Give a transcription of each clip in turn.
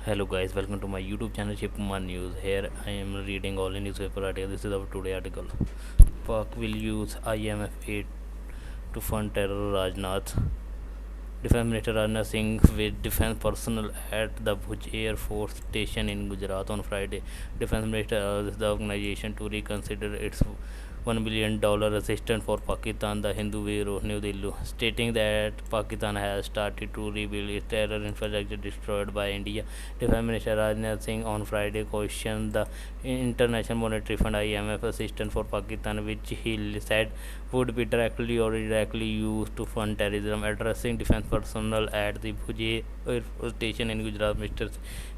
Hello guys, welcome to my YouTube channel Shipman News. Here I am reading all the newspaper article. This is our today article. Pak will use IMF aid to fund terror. Rajnath. Defense Minister Rajnath Singh with defense personnel at the Bhuj Air Force Station in Gujarat on Friday. Defense Minister urged the organization to reconsider its $1 billion assistance for Pakistan, the Hindu Bureau, New Delhi, stating that Pakistan has started to rebuild its terror infrastructure destroyed by India. Defense Minister Rajnath Singh on Friday questioned the International Monetary Fund (IMF) assistance for Pakistan, which he said would be directly or indirectly used to fund terrorism. Addressing defense personnel at the Bhuj Air Force Station in Gujarat, Mr.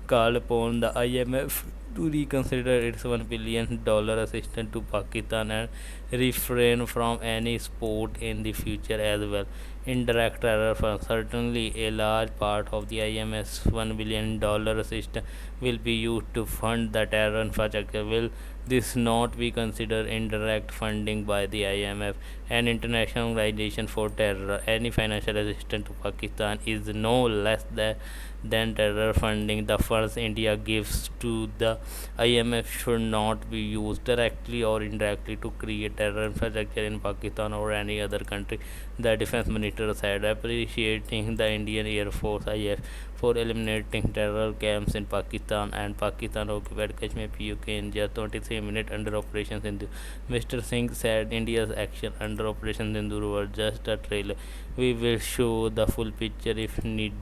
called upon the IMF to reconsider its $1 billion assistance to Pakistan and refrain from any support in the future as well. Indirect terror funds. Certainly, a large part of the IMF's $1 billion assistance will be used to fund the terror infrastructure. Will this not be considered indirect funding by the IMF, an international organization for terror? Any financial assistance to Pakistan is no less than terror funding. The funds India gives to the IMF should not be used directly or indirectly to create terror infrastructure in Pakistan or any other country, the defense minister said, appreciating the Indian Air Force (IF) for eliminating terror camps in Pakistan and Pakistan occupied Kashmir (POK) in just 23 minutes under Operation Sindhu. Mr. Singh said India's action under Operation Sindhu was just a trailer. We will show the full picture if need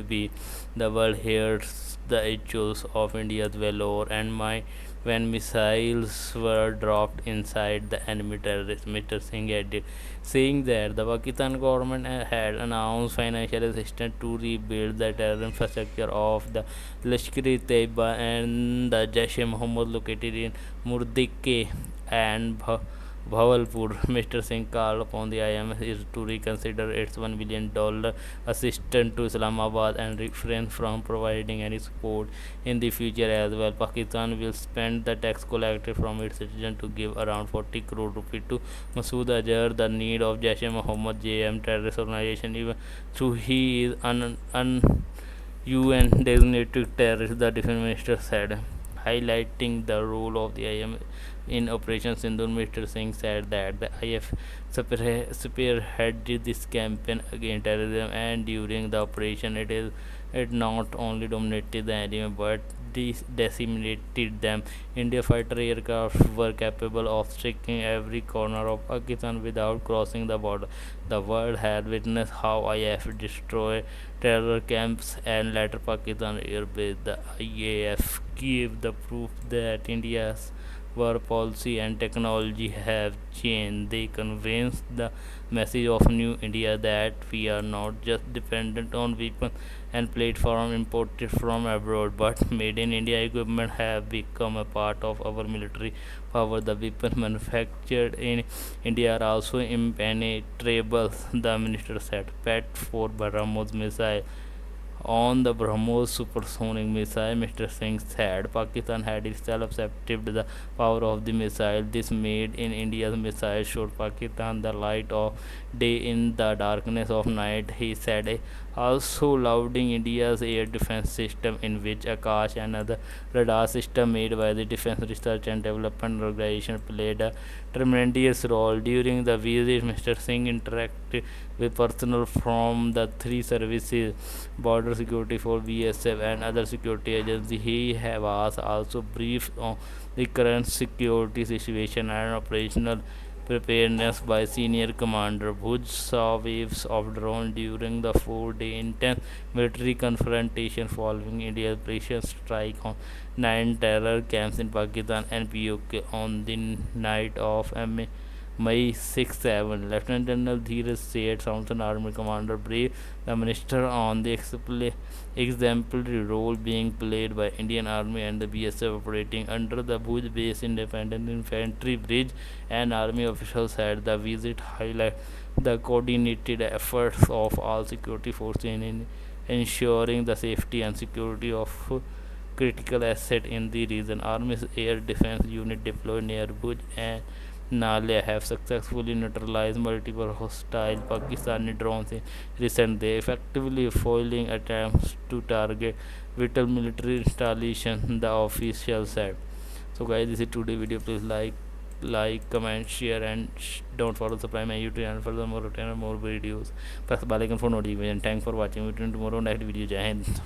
be. The world hears the echoes of India's valor and might when missiles were dropped inside the enemy terrorists, Mr. Singh added, saying that the Pakistan government had announced financial assistance to rebuild the terror infrastructure of the Lashkar-e-Taiba and the Jaish-e-Mohammed located in Murdike and Bhavalpur. Mr. Singh called upon the IMF to reconsider its $1 billion assistance to Islamabad and refrain from providing any support in the future as well. Pakistan will spend the tax collected from its citizens to give around 40 crore rupees to Masood Azhar, the need of Jaish-e-Mohammed (JM) terrorist organization, even though he is un UN designated terrorist, the defense minister said, highlighting the role of the IM in Operation Sindhu. Mr. Singh said that the IF spearheaded this campaign against terrorism, and during the operation, it not only dominated the enemy but decimated them. India fighter aircraft were capable of striking every corner of Pakistan without crossing the border. The world had witnessed how IF destroyed terror camps and later Pakistan airbase. The IAF gave the proof that India's war policy and technology have changed. They convinced the message of New India that we are not just dependent on weapons and platform imported from abroad, but made in India equipment have become a part of our military power. The weapons manufactured in India are also impenetrable, the minister said. PET for BrahMos missile on the BrahMos supersonic missile, Mr. Singh said Pakistan had itself accepted the power of the missile. This made in India's missile showed Pakistan the light of day in the darkness of night, he said, also lauding India's air defense system, in which Akash and other radar system made by the Defense Research and Development Organization played a tremendous role. During the visit, Mr. Singh interacted with personnel from the three services, Border Security Force (BSF) and other security agencies. He was also briefed on the current security situation and operational preparedness by senior commander. Bhuj saw waves of drones during the 4-day intense military confrontation following India's precious strike on 9 terror camps in Pakistan and POK on the night of May 6-7. Lieutenant General Dheeraj said Southern Army Commander briefed the minister on the exemplary role being played by Indian Army and the BSF operating under the Bhuj base. Independent Infantry Bridge and Army officials said the visit highlighted the coordinated efforts of all security forces in ensuring the safety and security of critical asset in the region. Army's air defense unit deployed near Bhuj and Nalia have successfully neutralized multiple hostile Pakistani drones in recent days, effectively foiling attempts to target vital military installation, the official said. So guys, this is today video. Please like, comment, share, and don't forget to subscribe my YouTube channel for the more videos. Press the bell icon for notification. Thanks for watching. We will tomorrow next video. Jai Hind.